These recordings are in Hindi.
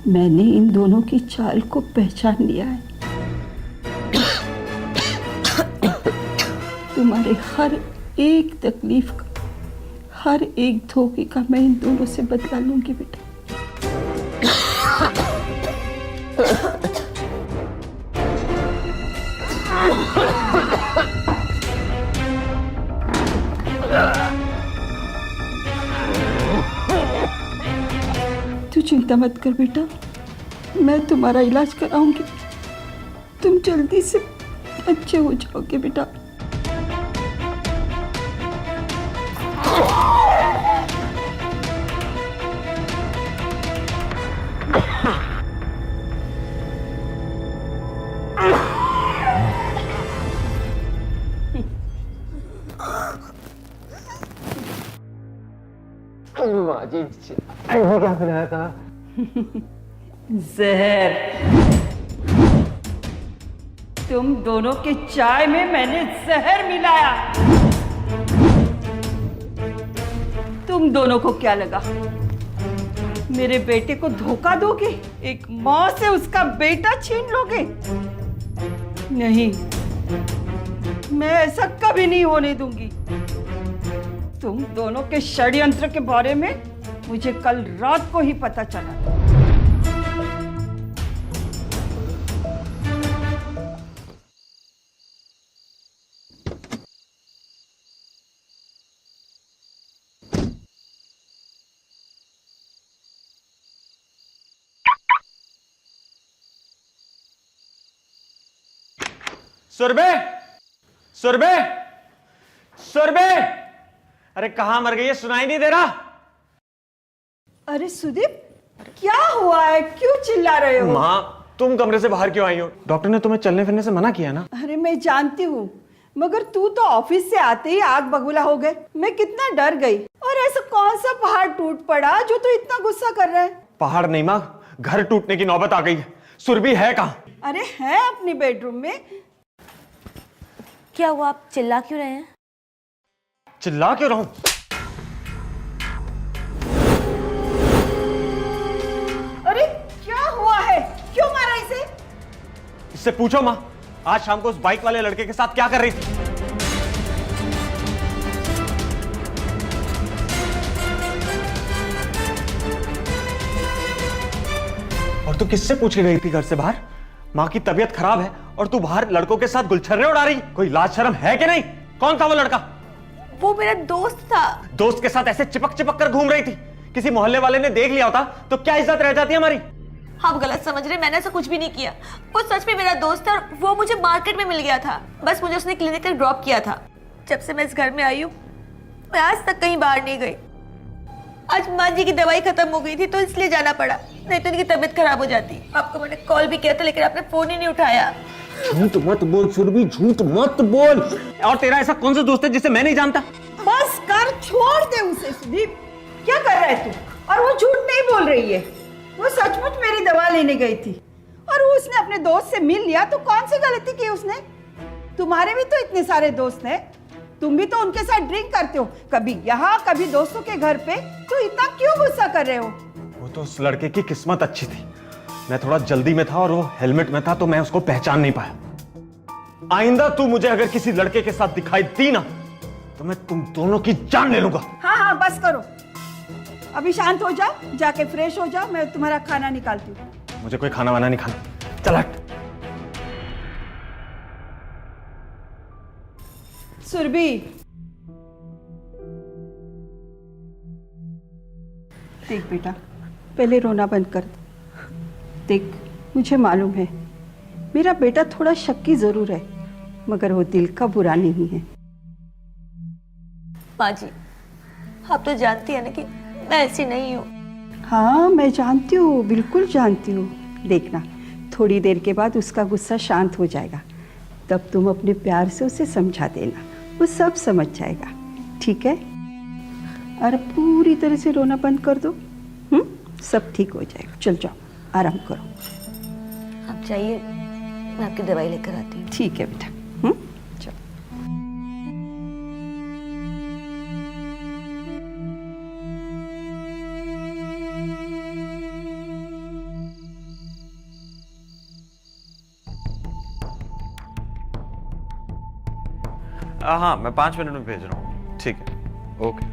मैंने इन दोनों की चाल को पहचान लिया है। तुम्हारे हर एक तकलीफ का, हर एक धोखे का मैं इन दोनों से बदला लूंगी बेटा। तू चिंता मत कर बेटा, मैं तुम्हारा इलाज कराऊंगी। तुम जल्दी से अच्छे हो जाओगे बेटा। माँ जी, ऐसे क्या खिलाया था? जहर। तुम दोनों के चाय में मैंने जहर मिलाया। तुम दोनों को क्या लगा मेरे बेटे को धोखा दोगे? एक माँ से उसका बेटा छीन लोगे? नहीं, मैं ऐसा कभी नहीं होने दूंगी। तुम दोनों के षड्यंत्र के बारे में मुझे कल रात को ही पता चला। सुरभि, सुरभि, सुरभि, अरे कहां मर गई है? सुनाई नहीं दे रहा। अरे सुदीप, क्या हुआ है? क्यों चिल्ला रहे हो? माँ, तुम कमरे से बाहर क्यों आई हो? डॉक्टर ने तुम्हें चलने फिरने से मना किया ना? अरे मैं जानती हूँ, मगर तू तो ऑफिस से आते ही आग बबूला हो गए। मैं कितना डर गई। और ऐसा कौन सा पहाड़ टूट पड़ा जो तू इतना गुस्सा कर रहा है? पहाड़ नहीं माँ, घर टूटने की नौबत आ गई है। सुरभि है कहाँ? अरे है अपनी बेडरूम में। क्या हुआ, आप चिल्ला क्यों रहे हैं? चिल्ला क्यों रहूं? अरे क्या हुआ है? क्यों मारा इसे? इससे पूछो माँ, आज शाम को उस बाइक वाले लड़के के साथ क्या कर रही थी? और तू किससे पूछ के गई थी घर से बाहर? माँ की तबीयत खराब है और तू बाहर लड़कों के साथ गुलछर्रे उड़ा रही। कोई लाज शर्म है कि नहीं? कौन था वो लड़का? वो मेरा दोस्त था। दोस्त के साथ ऐसे चिपक चिपक कर घूम रही थी। किसी मोहल्ले वाले ने देख लिया होता तो क्या इज्जत रह जाती है हमारी? आप गलत समझ रहे, मैंने ऐसा कुछ भी नहीं किया। वो सच में मेरा दोस्त था और वो मुझे मार्केट में मिल गया था। बस मुझे उसने क्लिनिक तक ड्रॉप किया था। जब से मैं इस घर में आई हूँ, मैं आज तक कहीं बाहर नहीं गई। आज माँ जी की दवाई खत्म हो गई थी तो इसलिए जाना पड़ा, नहीं तो उनकी तबीयत खराब हो जाती। आपको मैंने कॉल भी किया था लेकिन आपने फोन ही नहीं उठाया। झूठ मत बोल सुरभि, झूठ मत बोल। और तेरा ऐसा कौन सा दोस्त है जिसे मैं नहीं जानता? बस कर, छोड़ दे उसे। सुदीप, क्या कर रहा है तू? और वो झूठ नहीं बोल रही है, वो सचमुच मेरी दवा लेने गई थी और वो उसने अपने दोस्त से मिल लिया। तो कौन सी गलती की उसने? तुम्हारे भी तो इतने सारे दोस्त हैं, तुम भी तो उनके साथ ड्रिंक करते हो, कभी यहाँ कभी दोस्तों के घर पे। तो इतना क्यों गुस्सा कर रहे हो? वो तो उस लड़के की किस्मत अच्छी थी। मैं थोड़ा जल्दी में था और वो हेलमेट में था तो मैं उसको पहचान नहीं पाया। आइंदा तू मुझे अगर किसी लड़के के साथ दिखाई दी ना तो मैं तुम दोनों की जान ले लूंगा। हाँ हाँ बस करो, अभी शांत हो जाओ, जाके फ्रेश हो जाओ, मैं तुम्हारा खाना निकालती हूँ। मुझे कोई खाना वाना नहीं खाना, चल हट। सुरभि, देख बेटा, पहले रोना बंद कर दे। देख, मुझे मालूम है मेरा बेटा थोड़ा शक्की जरूर है, मगर वो दिल का बुरा नहीं है। माँ जी, आप तो जानती है ना कि मैं ऐसी नहीं हूँ। हाँ मैं जानती हूँ, बिल्कुल जानती हूँ। देखना, थोड़ी देर के बाद उसका गुस्सा शांत हो जाएगा, तब तुम अपने प्यार से उसे समझा देना, वो सब समझ जाएगा, ठीक है? और पूरी तरह से रोना बंद कर दो। सब ठीक हो जाएगा। चल जाओ, आराम करो। आप जाइए, मैं आपकी दवाई लेकर आती हूँ। ठीक है बेटा। चलो। हाँ, मैं 5 मिनट में भेज रहा हूँ। ठीक है, ओके।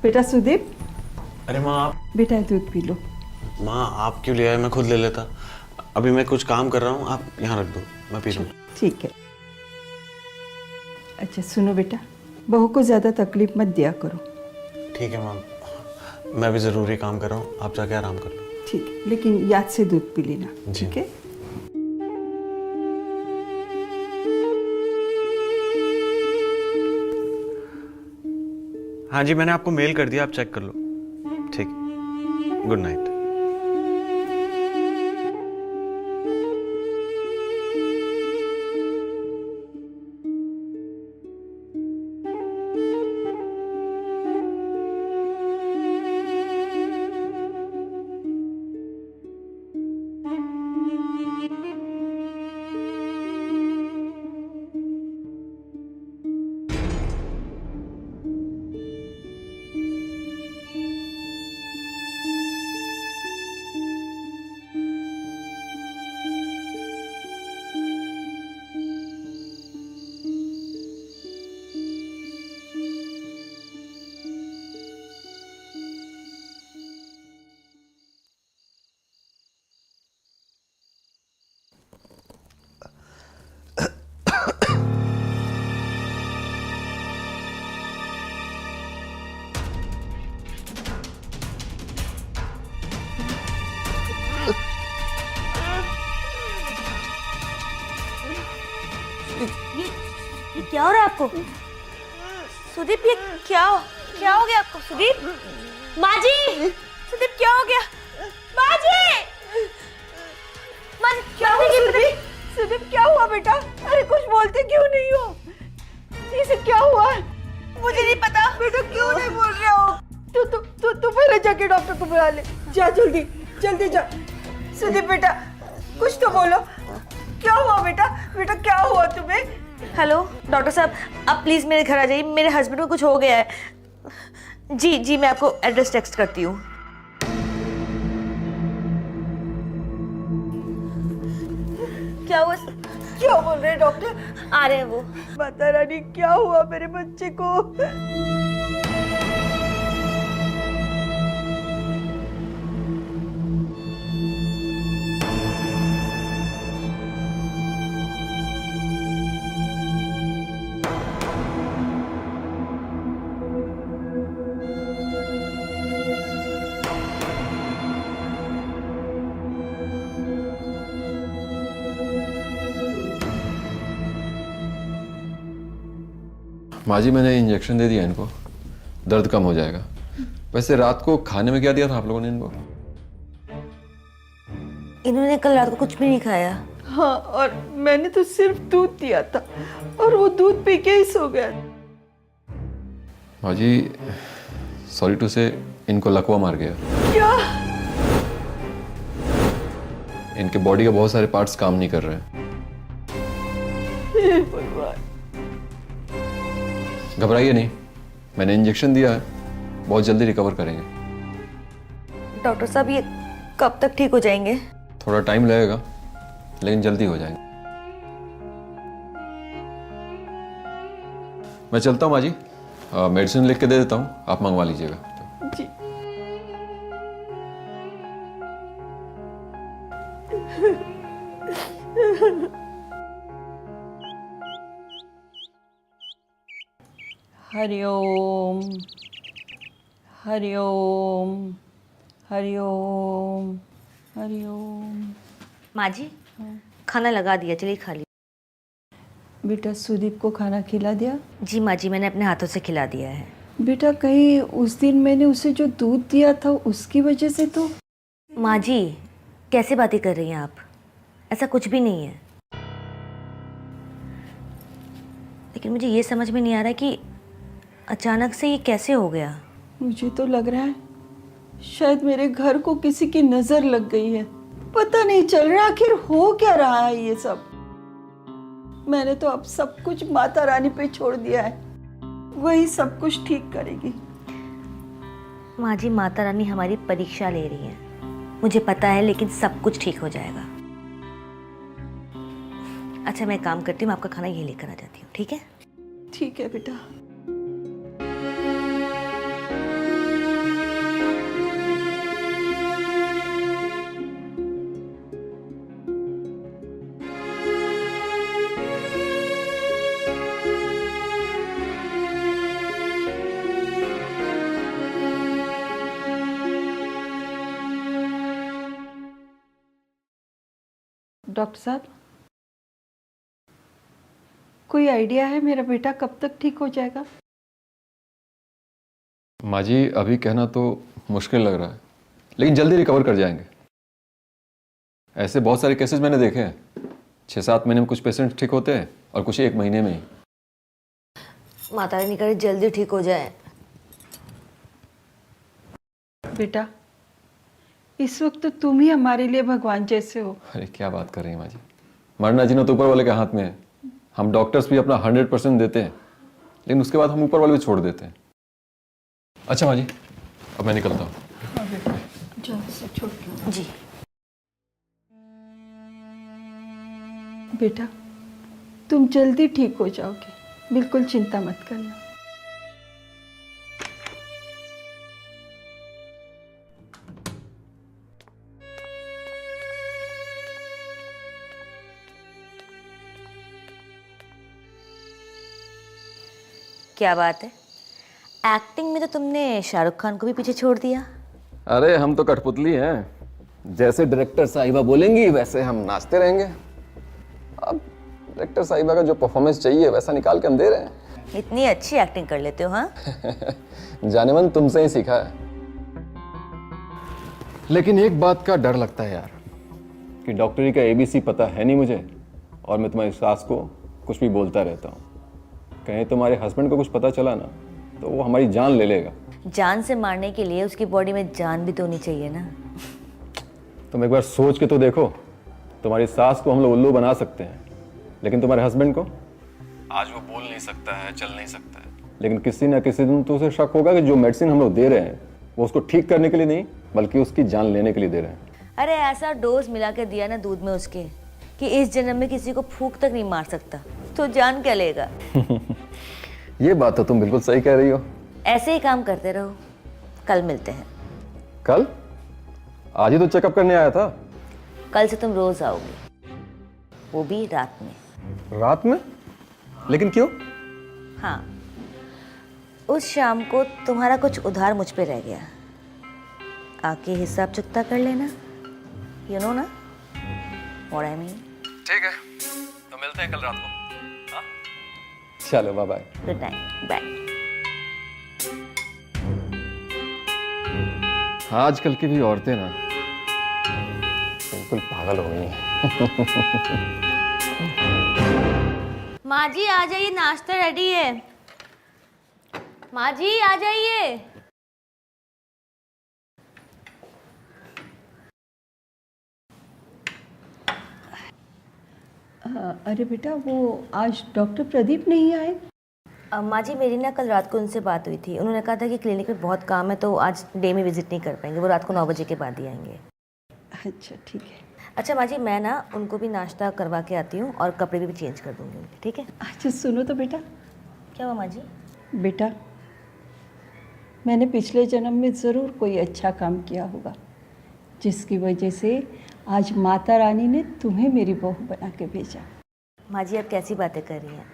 बेटा सुदीप, अरे माँ आप, बेटा दूध पी लो। माँ आप क्यों ले आए? मैं खुद ले लेता। अभी मैं कुछ काम कर रहा हूँ, आप यहाँ रख दो, मैं पी लूँ। ठीक है। अच्छा सुनो बेटा, बहू को ज्यादा तकलीफ मत दिया करो। ठीक है माँ, मैं भी ज़रूरी काम कर रहा हूँ, आप जाके आराम कर लो। ठीक है, लेकिन याद से दूध पी लेना, जी। ठीक है? हाँ जी, मैंने आपको मेल कर दिया, आप चेक कर लो। ठीक है, गुड नाइट। ये क्या हो रहा है आपको? सुदीप ये क्या हो गया आपको? सुदीप, माँ जी, सुदीप क्या हो गया? माँ जी, माँ जी क्या हो गया? सुदीप, सुदीप क्या हुआ बेटा? अरे कुछ बोलते क्यों नहीं हो? इसे क्या हुआ? मुझे नहीं पता। बेटा क्यों नहीं बोल रहे हो? तू पहले जाके डॉक्टर को बुला ले। जा जल्दी, जल्दी जा। सुदीप बेटा, कुछ तो बोलो। क्या हुआ बेटा? बेटा क्या हुआ तुम्हें? हेलो डॉक्टर साहब, आप प्लीज मेरे घर आ जाइए, मेरे हस्बैंड को कुछ हो गया है। जी मैं आपको एड्रेस टेक्स्ट करती हूँ। क्या हुआ? क्या बोल रहे हैं डॉक्टर? आ रहे हैं वो। माता रानी क्या हुआ मेरे बच्चे को? माँ जी मैंने इंजेक्शन दे दिया इनको, दर्द कम हो जाएगा। वैसे रात को खाने में क्या दिया था आप लोगों ने इनको? इन्होंने कल रात को कुछ भी नहीं खाया। हाँ, और मैंने तो सिर्फ दूध दिया था और वो दूध पी के ही सो गया। माँ जी सॉरी टू से, इनको लकवा मार गया। क्या? इनके बॉडी के बहुत सारे पार्ट्स काम नहीं कर रहे हैं। हे भगवान। घबराइए नहीं, मैंने इंजेक्शन दिया है, बहुत जल्दी रिकवर करेंगे। डॉक्टर साहब ये कब तक ठीक हो जाएंगे? थोड़ा टाइम लगेगा लेकिन जल्दी हो जाएंगे। मैं चलता हूँ माँ जी, मेडिसिन लिख के दे देता हूँ, आप मंगवा लीजिएगा। जी। हरिओम, हरिओम, हरिओम, हरिओम। माँ जी खाना लगा दिया, चलिए खा लीजिए। बेटा सुदीप को खाना खिला दिया? जी माँ जी मैंने अपने हाथों से खिला दिया है। बेटा कहीं उस दिन मैंने उसे जो दूध दिया था उसकी वजह से तो? माँ जी कैसे बातें कर रही हैं आप? ऐसा कुछ भी नहीं है। लेकिन मुझे ये समझ में नहीं आ रहा कि अचानक से ये कैसे हो गया। मुझे तो लग रहा है शायद मेरे घर को किसी की नजर लग गई है। पता नहीं चल रहा आखिर हो क्या रहा है ये सब। मैंने तो अब सब कुछ माता रानी पे छोड़ दिया है, वही सब कुछ ठीक करेगी। माँ जी, माता रानी हमारी परीक्षा ले रही है, मुझे पता है, लेकिन सब कुछ ठीक हो जाएगा। अच्छा, मैं एक काम करती हूँ, आपका खाना यही लेकर आ जाती हूँ, ठीक है? ठीक है बेटा। डॉक्टर साहब, कोई आइडिया है मेरा बेटा कब तक ठीक हो जाएगा? माँ जी, अभी कहना तो मुश्किल लग रहा है, लेकिन जल्दी रिकवर कर जाएंगे। ऐसे बहुत सारे केसेस मैंने देखे हैं, 6-7 महीने में कुछ पेशेंट ठीक होते हैं और कुछ 1 महीने में ही। माता रानी करे जल्दी ठीक हो जाए। बेटा, इस वक्त तो तुम ही हमारे लिए भगवान जैसे हो। अरे क्या बात कर रही हैं माँ जी, मरना जीना तो ऊपर वाले के हाथ में है। हम डॉक्टर्स भी अपना 100% देते हैं, लेकिन उसके बाद हम ऊपर वाले भी छोड़ देते हैं। अच्छा माँ जी, अब मैं निकलता हूँ। जी बेटा, तुम जल्दी ठीक हो जाओगे, बिल्कुल चिंता मत करना। क्या बात है, एक्टिंग में तो तुमने शाहरुख खान को भी पीछे छोड़ दिया। अरे हम तो कठपुतली हैं, जैसे डायरेक्टर साहिबा बोलेंगी वैसे हम नाचते रहेंगे। अब डायरेक्टर साहिबा का जो परफॉर्मेंस चाहिए वैसा निकाल के हम दे रहे हैं। इतनी अच्छी एक्टिंग कर लेते हो, हाँ? जाने मन तुमसे ही सीखा है। लेकिन एक बात का डर लगता है यार, कि डॉक्टरी का ABC पता है नहीं मुझे, और मैं तुम्हारी सास को कुछ भी बोलता रहता हूँ। कहीं तुम्हारे हस्बैंड को कुछ पता चला ना तो वो हमारी जान ले लेगा। जान से मारने के लिए उसकी बॉडी में जान भी तो होनी चाहिए ना। तुम एक बार सोच के तो देखो, तुम्हारी सास को हम लोग उल्लू बना सकते हैं, लेकिन तुम्हारे हस्बैंड को आज वो बोल नहीं सकता है, चल नहीं सकता है, लेकिन किसी ना किसी दिन तो उसे शक होगा कि जो मेडिसिन हम लोग दे रहे हैं वो उसको ठीक करने के लिए नहीं बल्कि उसकी जान लेने के लिए दे रहे हैं। अरे ऐसा डोज मिला के दिया ना दूध में उसके कि इस जन्म में किसी को फूंक तक नहीं मार सकता, तो जान क्या लेगा? ये बात तो तुम बिल्कुल सही कह रही हो। ऐसे ही काम करते रहो, कल मिलते हैं। कल? आज ही तो चेकअप करने आया था। कल से तुम रोज आओगे, वो भी रात में। रात में? लेकिन क्यों? हाँ, उस शाम को तुम्हारा कुछ उधार मुझ पे रह गया, आके हिसाब चुकता कर लेना। यू नो ना व्हाट आई मीन? ठीक है, तो मिलते हैं कल रात को। हाँ? चलो bye bye. Good night, bye. आजकल की भी औरतें ना बिल्कुल पागल हो गई हैं। माँ जी आ जाइए, नाश्ता रेडी है। माँ जी आ जाइए। अरे बेटा, वो आज डॉक्टर प्रदीप नहीं आए? माँ जी, मेरी ना कल रात को उनसे बात हुई थी। उन्होंने कहा था कि क्लिनिक में बहुत काम है तो आज डे में विजिट नहीं कर पाएंगे, वो रात को 9 बजे के बाद ही आएंगे। अच्छा ठीक है। अच्छा माँ जी, मैं ना उनको भी नाश्ता करवा के आती हूँ और कपड़े भी चेंज कर दूँगी उनके, ठीक है? अच्छा सुनो तो बेटा। क्या हुआ माँ जी? बेटा, मैंने पिछले जन्म में ज़रूर कोई अच्छा काम किया होगा, जिसकी वजह से आज माता रानी ने तुम्हें मेरी बहू बना के भेजा। माँ जी, आप कैसी बातें कर रही हैं?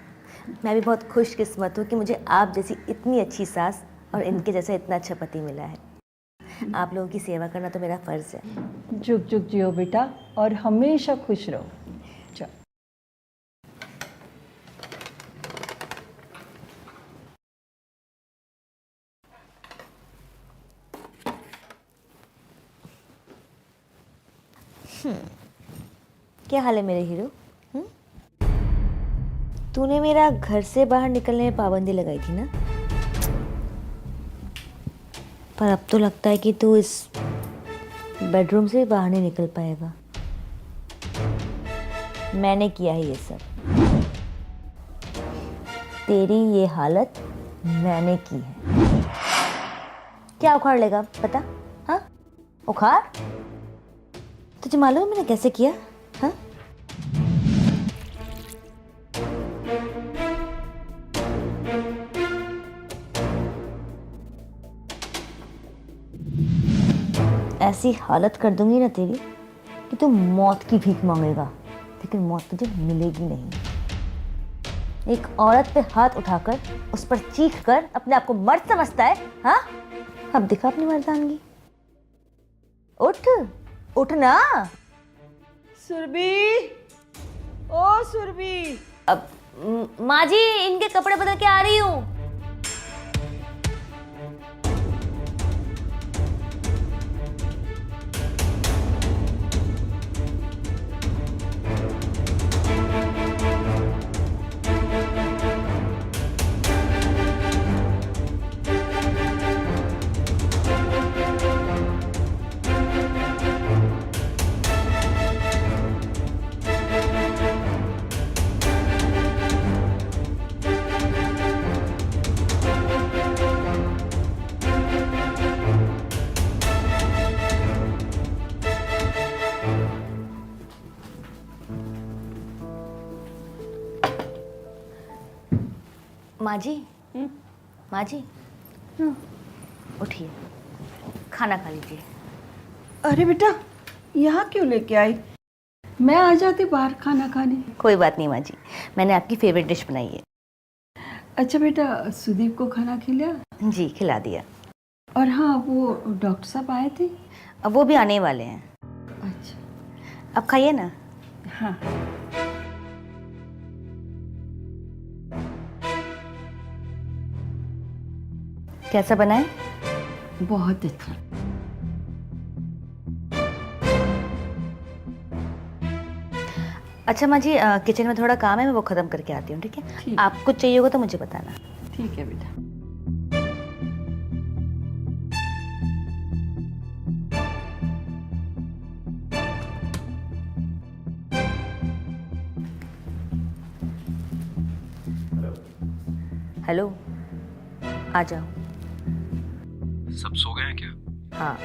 मैं भी बहुत खुशकिस्मत हूँ कि मुझे आप जैसी इतनी अच्छी सास और इनके जैसा इतना अच्छा पति मिला है। आप लोगों की सेवा करना तो मेरा फ़र्ज़ है। जुग जुग जियो बेटा, और हमेशा खुश रहो। चलो। क्या हाल है मेरे हीरो? तूने मेरा घर से बाहर निकलने में पाबंदी लगाई थी ना, पर अब तो लगता है कि तू इस बेडरूम से बाहर नहीं निकल पाएगा। मैंने किया है ये सब, तेरी ये हालत मैंने की है। क्या उखाड़ लेगा पता? हाँ, उखाड़? तुझे मालूम है मैंने कैसे किया? हाँ, ऐसी हालत कर दूंगी ना तेरी कि तू मौत की भीख मांगेगा, लेकिन मौत तुझे मिलेगी नहीं। एक औरत पे हाथ उठाकर उस पर चीख कर अपने आप को मर्द समझता है? हाँ, अब दिखा अपनी मर्दानगी। उठ, उठ ना। सुरभि, ओ सुरभि। अब माँ जी, इनके कपड़े बदल के आ रही हूँ। माँ जी, माँ जी, उठिए, खाना खा लीजिए। अरे बेटा, यहाँ क्यों लेके आई? मैं आ जाती बाहर खाना खाने। कोई बात नहीं माँ जी, मैंने आपकी फेवरेट डिश बनाई है। अच्छा बेटा, सुदीप को खाना खिलाया? जी, खिला दिया। और हाँ, वो डॉक्टर साहब आए थे? अब वो भी आने वाले हैं। अच्छा। अब खाइए ना। हाँ। कैसा बना है? बहुत अच्छा। अच्छा माँ जी, किचन में थोड़ा काम है, मैं वो खत्म करके आती हूँ, ठीक है? ठीक। आप कुछ चाहिए होगा तो मुझे बताना। ठीक है बेटा। हेलो, आ जाओ। सब सो गए हैं क्या? हाँ,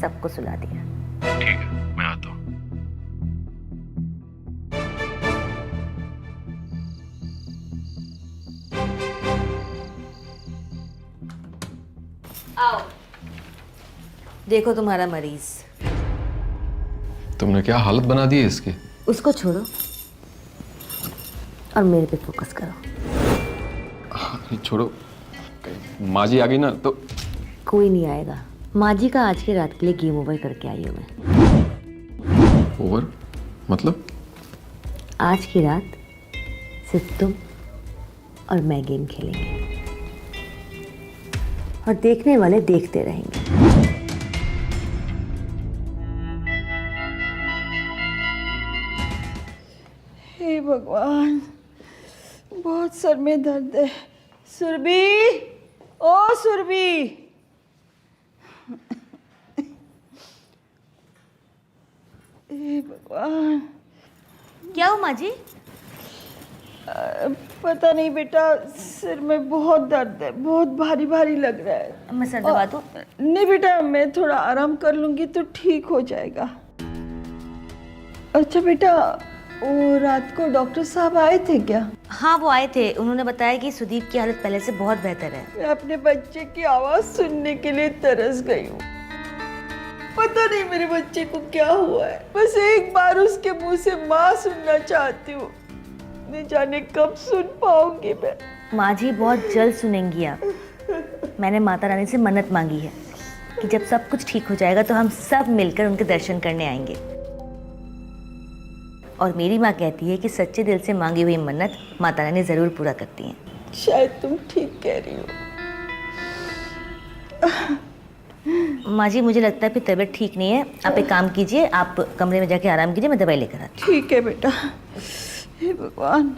सबको सुला दिया। ठीक है, मैं आता हूँ। आओ, देखो तुम्हारा मरीज। तुमने क्या हालत बना दी है इसकी? उसको छोड़ो और मेरे पे फोकस करो। छोड़ो, माँ जी आ गई ना तो। कोई नहीं आएगा। माँ जी का आज की रात के लिए गेम ओवर करके आई हूँ मैं। ओवर मतलब? आज की रात सिर्फ तुम और मैं गेम खेलेंगे और देखने वाले देखते रहेंगे। हे भगवान, बहुत सर में दर्द है। सुरभि, ओ सुरभि। हे भगवान। क्या हो माँ जी? पता नहीं बेटा, सिर में बहुत दर्द है, बहुत भारी भारी लग रहा है। मैं सर दबा दूं? नहीं बेटा, मैं थोड़ा आराम कर लूंगी तो ठीक हो जाएगा। अच्छा बेटा, वो रात को डॉक्टर साहब आए थे क्या? हाँ, वो आए थे। उन्होंने बताया कि सुदीप की हालत पहले से बहुत बेहतर है। मैं अपने बच्चे की आवाज सुनने के लिए तरस गई हूँ। पता नहीं मेरे बच्चे को क्या हुआ है, बस एक बार उसके मुंह से माँ सुनना चाहती हूँ। नहीं जाने कब सुन पाऊंगी मैं। माँ जी बहुत जल्द सुनेंगी आप। मैंने माता रानी से मन्नत मांगी है कि जब सब कुछ ठीक हो जाएगा तो हम सब मिलकर उनके दर्शन करने आएंगे। और मेरी माँ कहती है कि सच्चे दिल से मांगी हुई मन्नत माता रानी जरूर पूरा करती हैं। शायद तुम ठीक कह रही हो। माँ जी, मुझे लगता है कि तबीयत ठीक नहीं है। आप एक काम कीजिए, आप कमरे में जाके आराम कीजिए, मैं दवाई लेकर आती हूँ। ठीक है बेटा। हे भगवान।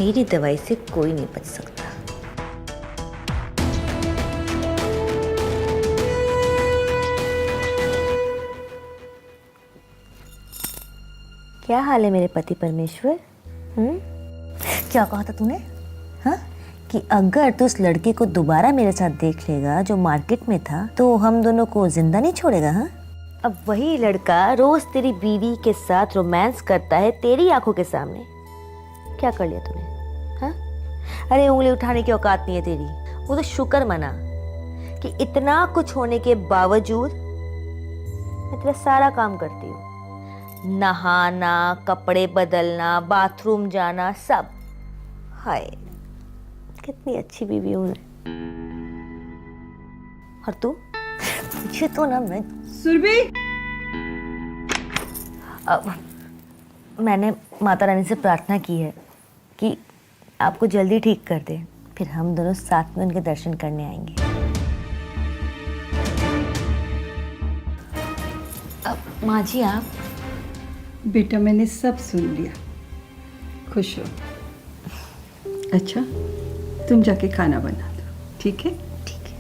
मेरी दवाई से कोई नहीं बच सकता। क्या हाल है मेरे पति परमेश्वर? क्या कहा था तूने? हाँ, कि अगर तू उस लड़के को दोबारा मेरे साथ देख लेगा जो मार्केट में था तो हम दोनों को जिंदा नहीं छोड़ेगा? हाँ, अब वही लड़का रोज तेरी बीवी के साथ रोमांस करता है तेरी आंखों के सामने। क्या कर लिया तूने? हाँ, अरे उंगली उठाने की औकात नहीं है तेरी। वो तो शुक्र मना कि इतना कुछ होने के बावजूद मैं तेरा सारा काम करती हूँ। नहाना, कपड़े बदलना, बाथरूम जाना, सब। हाय, कितनी अच्छी बीवी हूँ मैं। और तू? मुझे तो ना, मैं सुरभि, मैंने माता रानी से प्रार्थना की है कि आपको जल्दी ठीक कर दे, फिर हम दोनों साथ में उनके दर्शन करने आएंगे। माँ जी, आप? बेटा मैंने सब सुन लिया, खुश हो? अच्छा, तुम जाके खाना बना दो, ठीक है? ठीक है।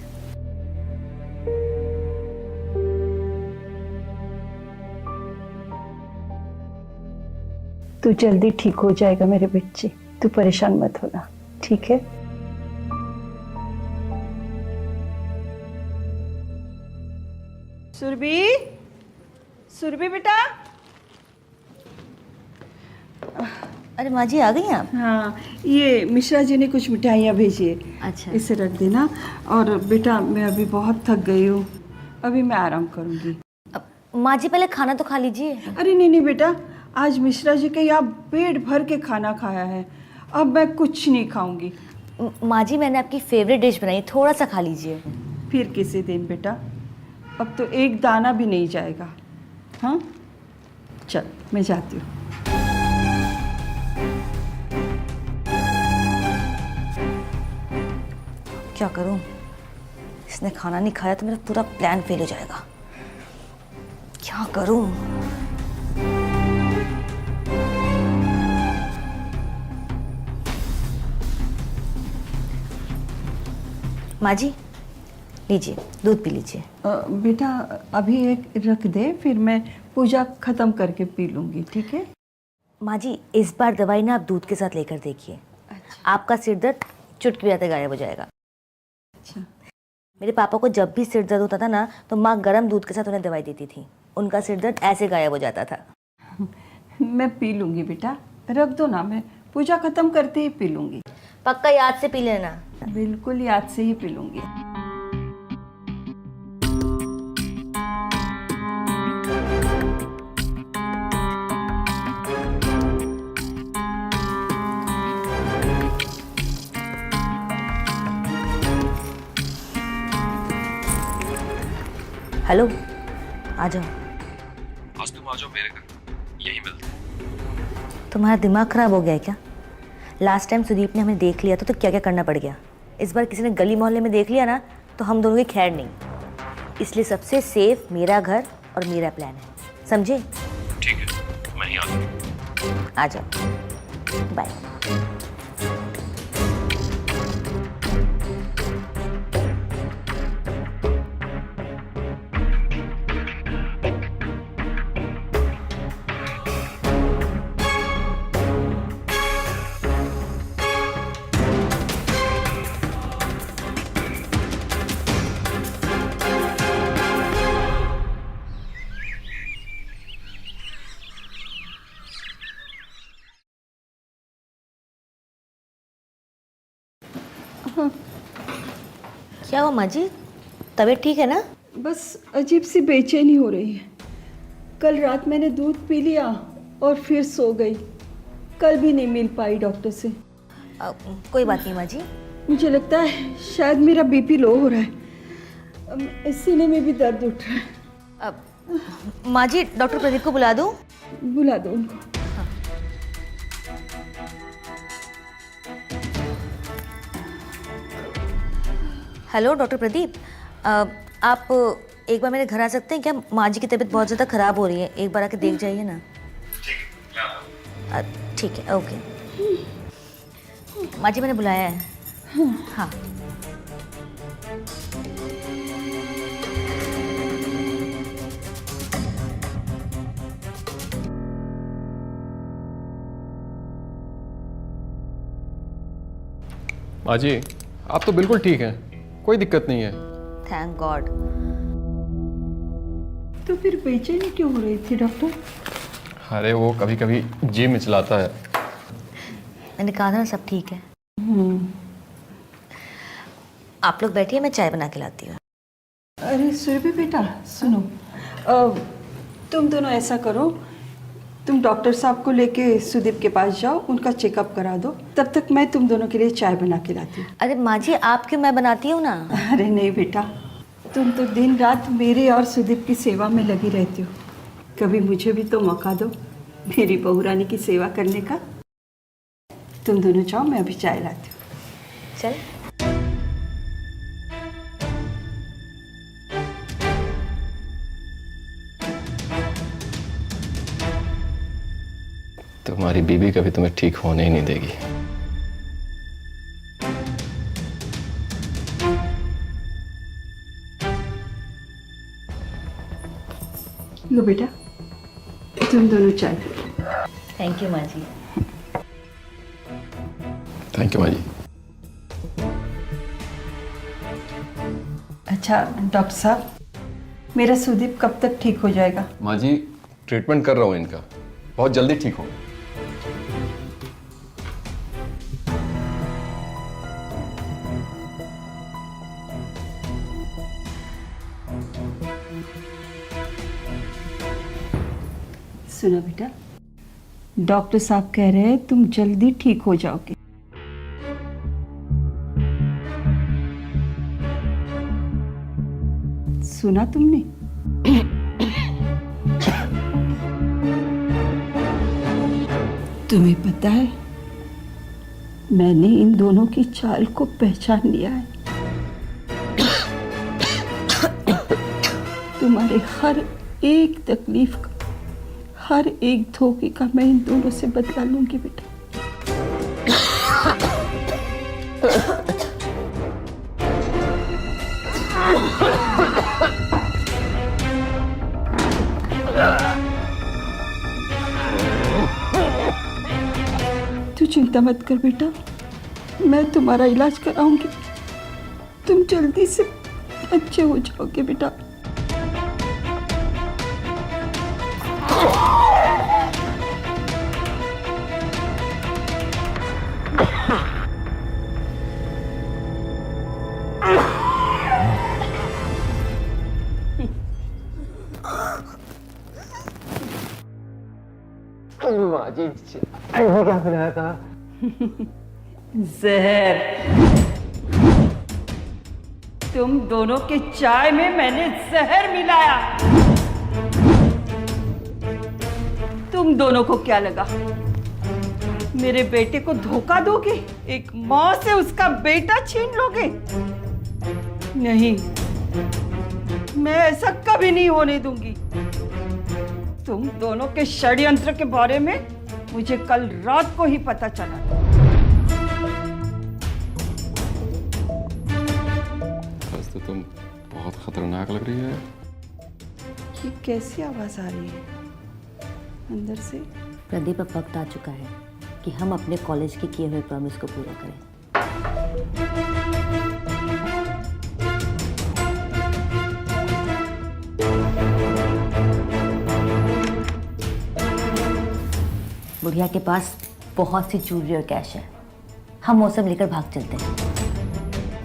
तू जल्दी ठीक हो जाएगा मेरे बच्चे, तू परेशान मत होना, ठीक है? सुरभि, सुरभि बेटा। अरे माँ जी, आ गई आप? हाँ, ये मिश्रा जी ने कुछ मिठाइयाँ भेजी है। अच्छा। इसे रख देना। और बेटा मैं अभी बहुत थक गई हूँ, अभी मैं आराम करूँगी। माँ जी, पहले खाना तो खा लीजिए। अरे नहीं नहीं बेटा, आज मिश्रा जी के यहाँ पेट भर के खाना खाया है, अब मैं कुछ नहीं खाऊंगी। माँ जी, मैंने आपकी फेवरेट डिश बनाई, थोड़ा सा खा लीजिए। फिर किसी दिन बेटा, अब तो एक दाना भी नहीं जाएगा। हाँ, चल मैं जाती हूँ। क्या करूं? इसने खाना नहीं खाया तो मेरा पूरा प्लान फेल हो जाएगा। क्या करूं? माँ जी, लीजिए, दूध पी लीजिए। बेटा अभी एक रख दे, फिर मैं पूजा खत्म करके पी लूंगी, ठीक है? माँ जी, इस बार दवाई ना आप दूध के साथ लेकर देखिए। अच्छा। आपका सिर दर्द चुटकी बजाते गायब हो जाएगा। अच्छा। मेरे पापा को जब भी सिर दर्द होता था ना, तो माँ गर्म दूध के साथ उन्हें दवाई देती थी, उनका सिर दर्द ऐसे गायब हो जाता था। मैं पी लूंगी बेटा, रख दो ना, मैं पूजा खत्म करते ही पी लूंगी। पक्का याद से पी लेना। बिल्कुल याद से ही पी लूंगी। हेलो, आ जाओ। आज तुम आ जाओ मेरे घर, यही मिलते हैं। तुम्हारा दिमाग खराब हो गया है क्या? लास्ट टाइम सुदीप ने हमें देख लिया तो क्या क्या करना पड़ गया। इस बार किसी ने गली मोहल्ले में देख लिया ना तो हम दोनों की खैर नहीं। इसलिए सबसे सेफ मेरा घर और मेरा प्लान है, समझे? ठीक है, मैं ही आता हूँ। आ जाओ, बाय। क्या हुआ माँ जी, तबीयत ठीक है ना? बस अजीब सी बेचैनी हो रही है। कल रात मैंने दूध पी लिया और फिर सो गई, कल भी नहीं मिल पाई डॉक्टर से। कोई बात नहीं माँ जी। मुझे लगता है शायद मेरा बीपी लो हो रहा है, सीने में भी दर्द उठ रहा है। माँ जी, डॉक्टर प्रदीप को बुला दूँ? बुला दो उनको। हेलो डॉक्टर प्रदीप, आप एक बार मेरे घर आ सकते हैं क्या? माँ जी की तबीयत बहुत ज़्यादा ख़राब हो रही है, एक बार आके देख जाइए ना। ठीक है, ओके। माँ जी, मैंने बुलाया है। हाँ। माँ जी, आप तो बिल्कुल ठीक हैं, कोई दिक्कत नहीं है। Thank God. तो फिर बेचैनी क्यों हो रही थी डॉक्टर? अरे वो कभी कभी जी मिचलाता है। मैंने कहा था ना सब ठीक है। आप लोग बैठिए, मैं चाय बना के लाती हूँ। अरे सुरभि बेटा सुनो, तुम दोनों ऐसा करो, तुम डॉक्टर साहब को लेके सुदीप के पास जाओ, उनका चेकअप करा दो, तब तक मैं तुम दोनों के लिए चाय बना के लाती हूँ। अरे माँ जी, आप क्यों, मैं बनाती हूँ ना। अरे नहीं बेटा, तुम तो दिन रात मेरे और सुदीप की सेवा में लगी रहती हो, कभी मुझे भी तो मौका दो मेरी बहू रानी की सेवा करने का। तुम दोनों जाओ, मैं अभी चाय लाती हूँ। चल। तुम्हारी बीबी कभी तुम्हें ठीक होने ही नहीं देगी। लो बेटा, तुम दोनों चाय। थैंक यू माँ जी। थैंक यू माँ जी। अच्छा डॉक्टर साहब, मेरा सुदीप कब तक ठीक हो जाएगा? माँ जी, ट्रीटमेंट कर रहा हूँ इनका, बहुत जल्दी ठीक होगा। सुनो बेटा, डॉक्टर साहब कह रहे हैं तुम जल्दी ठीक हो जाओगे। सुना तुमने? तुम्हें पता है, मैंने इन दोनों की चाल को पहचान लिया है। तुम्हारे हर एक तकलीफ का, हर एक धोखे का मैं इन दोनों से बदला लूंगी बेटा। तू चिंता मत कर बेटा, मैं तुम्हारा इलाज कराऊंगी, तुम जल्दी से अच्छे हो जाओगे बेटा। माँ जी, ऐसा क्या खिलाया था? जहर। तुम दोनों के चाय में मैंने जहर मिलाया। तुम दोनों को क्या लगा मेरे बेटे को धोखा दोगे, एक माँ से उसका बेटा छीन लोगे? नहीं, मैं ऐसा कभी नहीं होने दूंगी। तुम दोनों के षड्यंत्र के बारे में मुझे कल रात को ही पता चला। बस तो तुम बहुत खतरनाक लग रही है। ये कैसी आवाज आ रही है अंदर से? प्रदीप, अब वक्त आ चुका है कि हम अपने कॉलेज के किए हुए प्रॉमिस को पूरा करें। बुढ़िया के पास बहुत सी ज्वेलरी और कैश है, हम वो सब लेकर भाग चलते हैं।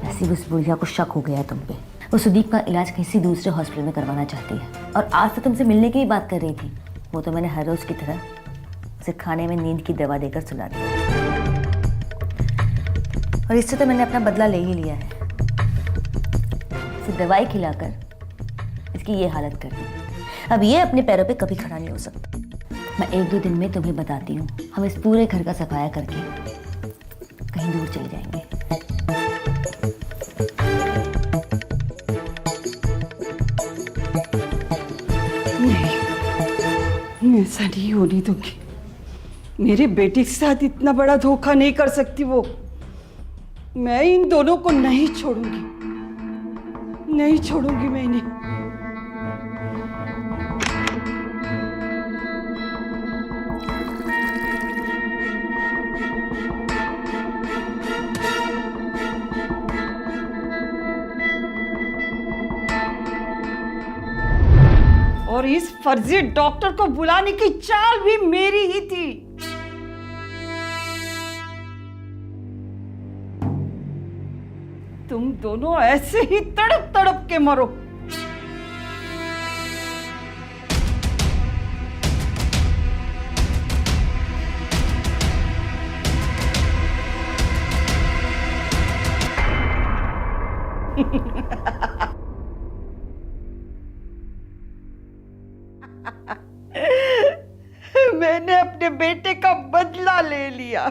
वैसे भी उस बुढ़िया को शक हो गया है तुम पे। वो सुदीप का इलाज किसी दूसरे हॉस्पिटल में करवाना चाहती है, और आज तो तुमसे मिलने की भी बात कर रही थी। वो तो मैंने हर रोज की तरह उसे खाने में नींद की दवा देकर सुला दिया, और इससे तो मैंने अपना बदला ले ही लिया है। इसे दवाई खिलाकर इसकी ये हालत कर दी। अब ये अपने पैरों पे कभी खड़ा नहीं हो सकता। मैं 1-2 दिन में तुम्हें बताती हूँ, हम इस पूरे घर का सफाया करके कहीं दूर चले जाएंगे। नहीं, ऐसा नहीं होने दूंगी। मेरे बेटे के साथ इतना बड़ा धोखा नहीं कर सकती वो। मैं इन दोनों को नहीं छोड़ूंगी, नहीं छोड़ूंगी मैं इन्हें। और इस फर्जी डॉक्टर को बुलाने की चाल भी मेरी ही थी। तुम दोनों ऐसे ही तड़प तड़प के मरो। मैंने अपने बेटे का बदला ले लिया।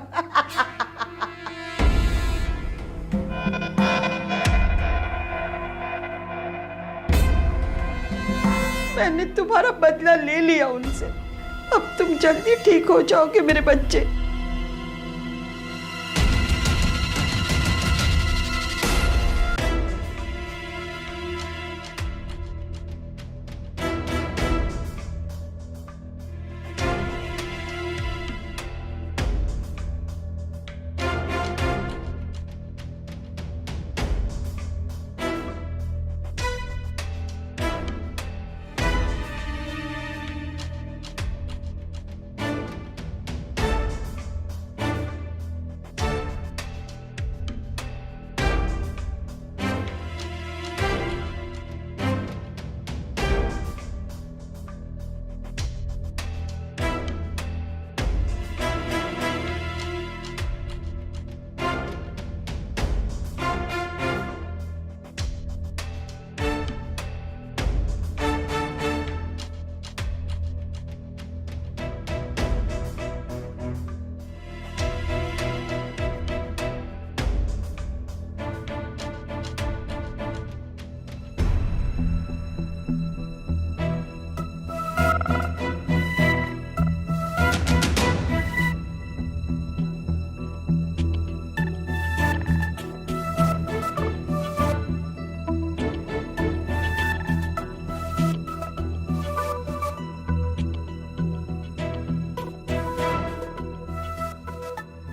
मैंने तुम्हारा बदला ले लिया उनसे। अब तुम जल्दी ठीक हो जाओगे मेरे बच्चे।